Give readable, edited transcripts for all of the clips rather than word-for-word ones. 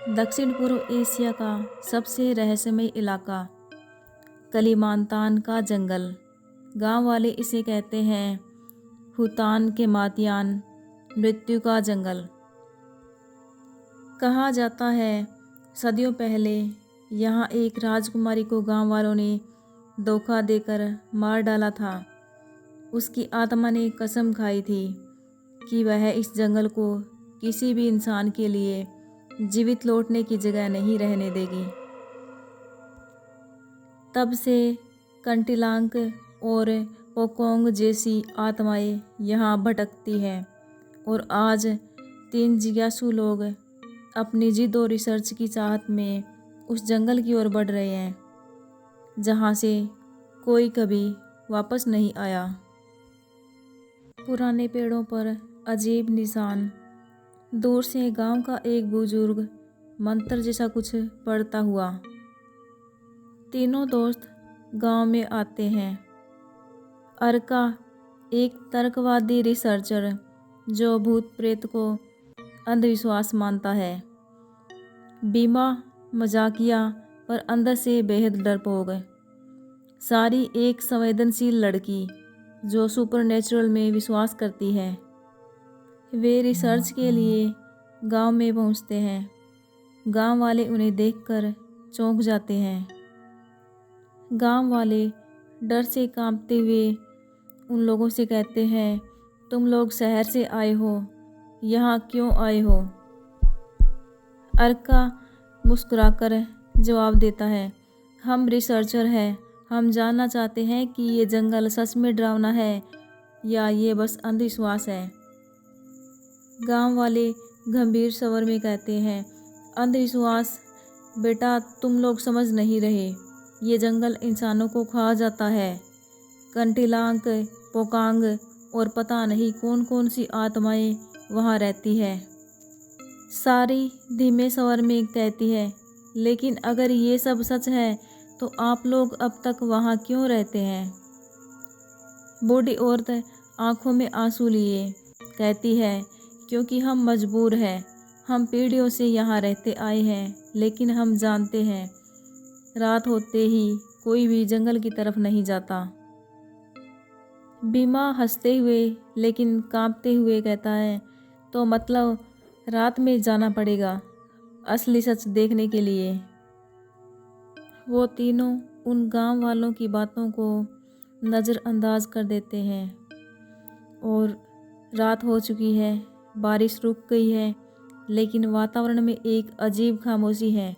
दक्षिण पूर्व एशिया का सबसे रहस्यमय इलाका कलिमांतान का जंगल। गांव वाले इसे कहते हैं हुतान के मातियान, मृत्यु का जंगल। कहा जाता है सदियों पहले यहाँ एक राजकुमारी को गांव वालों ने धोखा देकर मार डाला था। उसकी आत्मा ने कसम खाई थी कि वह इस जंगल को किसी भी इंसान के लिए जीवित लौटने की जगह नहीं रहने देगी। तब से कंटिलांक और पोकोंग जैसी आत्माएं यहाँ भटकती हैं और आज 3 जिज्ञासु लोग अपनी जिद और रिसर्च की चाहत में उस जंगल की ओर बढ़ रहे हैं जहाँ से कोई कभी वापस नहीं आया। पुराने पेड़ों पर अजीब निशान। दूर से गांव का एक बुजुर्ग मंत्र जैसा कुछ पढ़ता हुआ। तीनों दोस्त गांव में आते हैं। अर्का एक तर्कवादी रिसर्चर जो भूत प्रेत को अंधविश्वास मानता है। बीमा मजाकिया पर अंदर से बेहद डरपोक। सारी एक संवेदनशील लड़की जो सुपरनेचुरल में विश्वास करती है। वे रिसर्च के लिए गांव में पहुंचते हैं। गांव वाले उन्हें देखकर चौंक जाते हैं। गांव वाले डर से कांपते हुए उन लोगों से कहते हैं, तुम लोग शहर से आए हो, यहाँ क्यों आए हो? अर्का मुस्कुराकर जवाब देता है, हम रिसर्चर हैं। हम जानना चाहते हैं कि ये जंगल सच में डरावना है या ये बस अंधविश्वास है। गांव वाले गंभीर स्वर में कहते हैं, अंधविश्वास? बेटा, तुम लोग समझ नहीं रहे। ये जंगल इंसानों को खा जाता है। कंटिलांक, पोकांग और पता नहीं कौन कौन सी आत्माएं वहाँ रहती है। सारी धीमे स्वर में कहती है, लेकिन अगर ये सब सच है तो आप लोग अब तक वहाँ क्यों रहते हैं? बूढ़ी औरत आंखों में आंसू लिए कहती है, क्योंकि हम मजबूर हैं। हम पीढ़ियों से यहाँ रहते आए हैं, लेकिन हम जानते हैं रात होते ही कोई भी जंगल की तरफ नहीं जाता। बीमा हंसते हुए लेकिन कांपते हुए कहता है, तो मतलब रात में जाना पड़ेगा असली सच देखने के लिए। वो तीनों उन गांव वालों की बातों को नज़रअंदाज कर देते हैं और रात हो चुकी है, बारिश रुक गई है, लेकिन वातावरण में एक अजीब खामोशी है।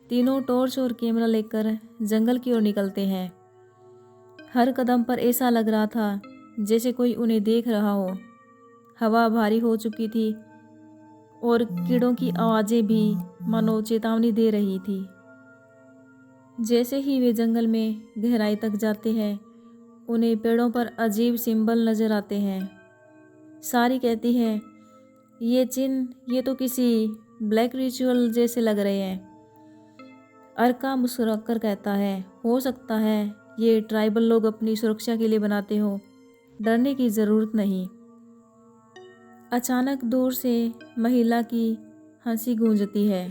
तीनों टॉर्च और कैमरा लेकर जंगल की ओर निकलते हैं। हर कदम पर ऐसा लग रहा था जैसे कोई उन्हें देख रहा हो। हवा भारी हो चुकी थी और कीड़ों की आवाज़ें भी मानो चेतावनी दे रही थी। जैसे ही वे जंगल में गहराई तक जाते हैं, उन्हें पेड़ों पर अजीब सिंबल नज़र आते हैं। सारी कहती है, ये चिन्ह ये तो किसी ब्लैक रिचुअल जैसे लग रहे हैं। अर्का मुस्कुराकर कहता है, हो सकता है ये ट्राइबल लोग अपनी सुरक्षा के लिए बनाते हो, डरने की ज़रूरत नहीं। अचानक दूर से महिला की हंसी गूंजती है।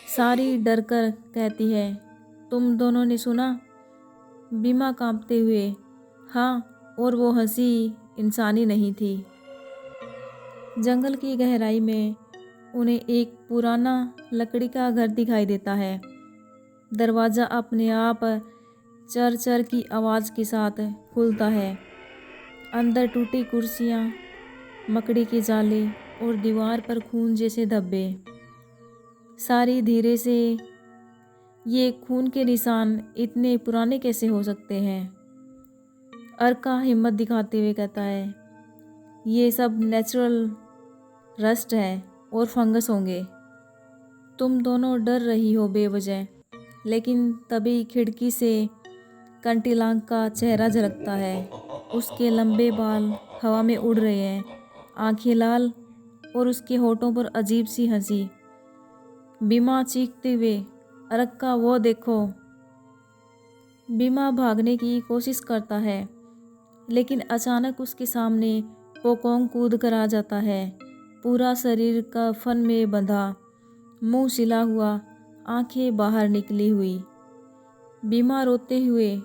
सारी डरकर कहती है, तुम दोनों ने सुना? बीमा कांपते हुए, हाँ, और वो हंसी इंसानी नहीं थी। जंगल की गहराई में उन्हें एक पुराना लकड़ी का घर दिखाई देता है। दरवाज़ा अपने आप चर चर की आवाज़ के साथ खुलता है। अंदर टूटी कुर्सियाँ, मकड़ी के जाले और दीवार पर खून जैसे धब्बे। सारी धीरे से, ये खून के निशान इतने पुराने कैसे हो सकते हैं? अर्का हिम्मत दिखाते हुए कहता है, ये सब नेचुरल रस्ट है और फंगस होंगे। तुम दोनों डर रही हो बेवजह, लेकिन तभी खिड़की से कंटिलांग का चेहरा झलकता है। उसके लंबे बाल हवा में उड़ रहे हैं, आंखें लाल और उसके होठों पर अजीब सी हंसी। बीमा चीखते हुए, अर्का वो देखो। बीमा भागने की कोशिश करता है, लेकिन अचानक उसके सामने पोकोंग कूद कर आ जाता है, पूरा शरीर कफन में बंधा, मुंह सिला हुआ, आंखें बाहर निकली हुई। बीमा रोते हुए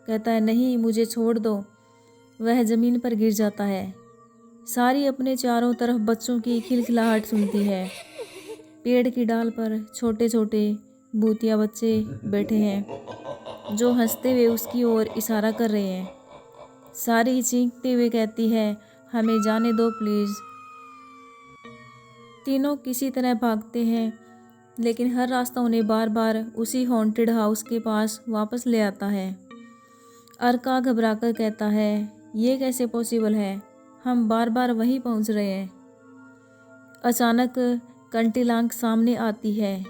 कहता है, नहीं मुझे छोड़ दो। वह ज़मीन पर गिर जाता है। सारी अपने चारों तरफ बच्चों की खिलखिलाहट सुनती है। पेड़ की डाल पर छोटे छोटे भूतिया बच्चे बैठे हैं जो हंसते हुए उसकी ओर इशारा कर रहे हैं। सारी चीखते हुए कहती है, हमें जाने दो प्लीज़। तीनों किसी तरह भागते हैं, लेकिन हर रास्ता उन्हें बार बार उसी हॉन्टेड हाउस के पास वापस ले आता है। अर्का घबराकर कहता है, ये कैसे पॉसिबल है, हम बार बार वहीं पहुंच रहे हैं। अचानक कंटीलांक सामने आती है।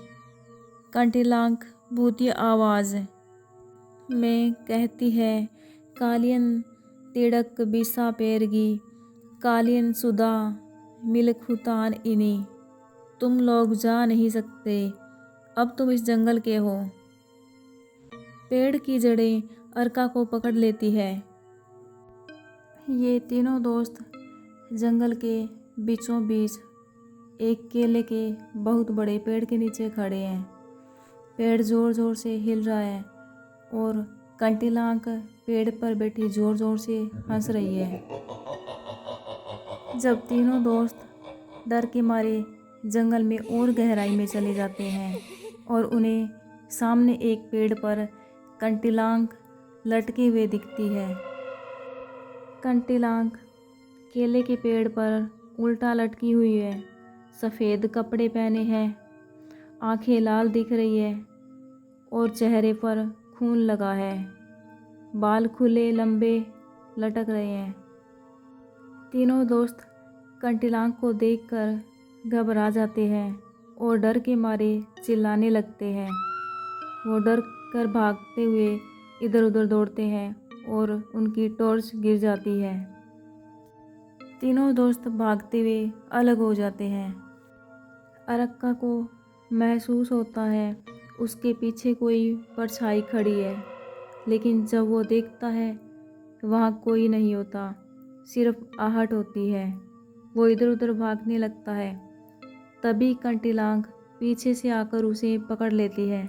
कंटीलांक भूतिया आवाज़ में कहती है, कालियन तिड़क बिसा पेरगी, कालियन सुदा मिलखुतान इनी। तुम लोग जा नहीं सकते, अब तुम इस जंगल के हो। पेड़ की जड़ें अर्का को पकड़ लेती है। ये तीनों दोस्त जंगल के बीचों बीच एक केले के बहुत बड़े पेड़ के नीचे खड़े हैं। पेड़ ज़ोर ज़ोर से हिल रहा है और कंटीलांक पेड़ पर बैठी ज़ोर ज़ोर से हंस रही है। जब तीनों दोस्त डर के मारे जंगल में और गहराई में चले जाते हैं और उन्हें सामने एक पेड़ पर कंटीलांक लटके हुए दिखती है। कंटीलांक केले के पेड़ पर उल्टा लटकी हुई है, सफ़ेद कपड़े पहने हैं, आंखें लाल दिख रही है और चेहरे पर खून लगा है। बाल खुले लंबे लटक रहे हैं। तीनों दोस्त कंटीलांक को देखकर घबरा जाते हैं और डर के मारे चिल्लाने लगते हैं। वो डर कर भागते हुए इधर उधर दौड़ते हैं और उनकी टॉर्च गिर जाती है। तीनों दोस्त भागते हुए अलग हो जाते हैं। अरक्का को महसूस होता है उसके पीछे कोई परछाई खड़ी है, लेकिन जब वो देखता है वहाँ कोई नहीं होता, सिर्फ आहट होती है। वो इधर उधर भागने लगता है। तभी कंटीलांक पीछे से आकर उसे पकड़ लेती है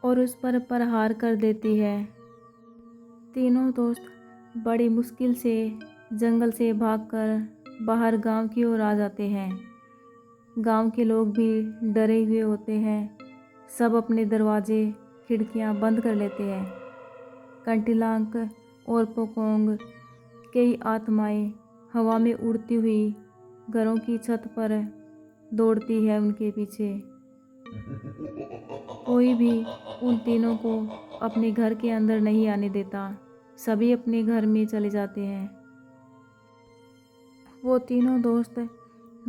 और उस पर प्रहार कर देती है। तीनों दोस्त बड़ी मुश्किल से जंगल से भागकर बाहर गांव की ओर आ जाते हैं। गांव के लोग भी डरे हुए होते हैं। सब अपने दरवाजे खिड़कियां बंद कर लेते हैं। कंटीलांक और पोकोंग कई आत्माएं हवा में उड़ती हुई घरों की छत पर दौड़ती है उनके पीछे। कोई भी उन तीनों को अपने घर के अंदर नहीं आने देता। सभी अपने घर में चले जाते हैं। वो तीनों दोस्त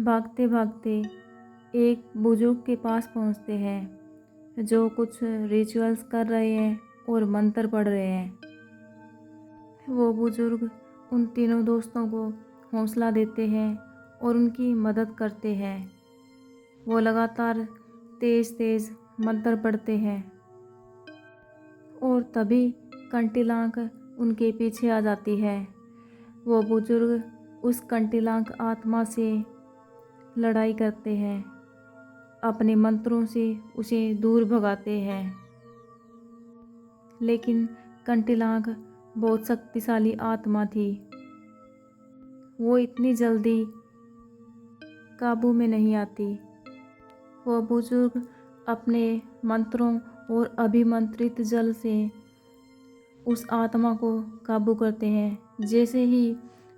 भागते भागते एक बुजुर्ग के पास पहुंचते हैं जो कुछ रिचुअल्स कर रहे हैं और मंत्र पढ़ रहे हैं। वो बुजुर्ग उन तीनों दोस्तों को हौसला देते हैं और उनकी मदद करते हैं। वो लगातार तेज़ तेज़ मंत्र पढ़ते हैं और तभी कंटीलांक उनके पीछे आ जाती है। वो बुजुर्ग उस कंटीलांक आत्मा से लड़ाई करते हैं, अपने मंत्रों से उसे दूर भगाते हैं। लेकिन कंटीलांक बहुत शक्तिशाली आत्मा थी। वो इतनी जल्दी काबू में नहीं आती। वो बुजुर्ग अपने मंत्रों और अभिमंत्रित जल से उस आत्मा को काबू करते हैं। जैसे ही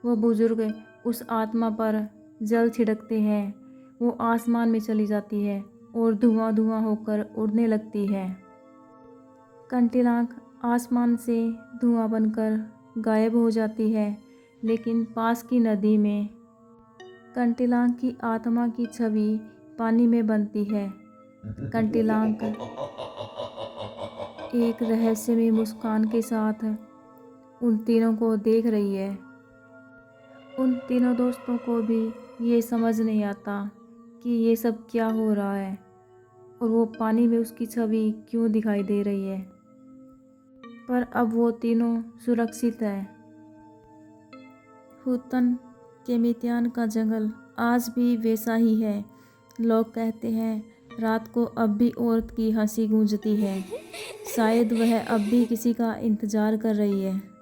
वो बुजुर्ग उस आत्मा पर जल छिड़कते हैं, वो आसमान में चली जाती है और धुआं धुआं होकर उड़ने लगती है। कंटीलांक आसमान से धुआं बनकर गायब हो जाती है, लेकिन पास की नदी में कंटीलांक की आत्मा की छवि पानी में बनती है। कंटीलांक एक रहस्यमय मुस्कान के साथ उन तीनों को देख रही है। उन तीनों दोस्तों को भी ये समझ नहीं आता कि ये सब क्या हो रहा है और वो पानी में उसकी छवि क्यों दिखाई दे रही है। पर अब वो तीनों सुरक्षित है। हुतन केमितियान का जंगल आज भी वैसा ही है। लोग कहते हैं रात को अब भी औरत की हंसी गूंजती है। शायद वह अब भी किसी का इंतजार कर रही है।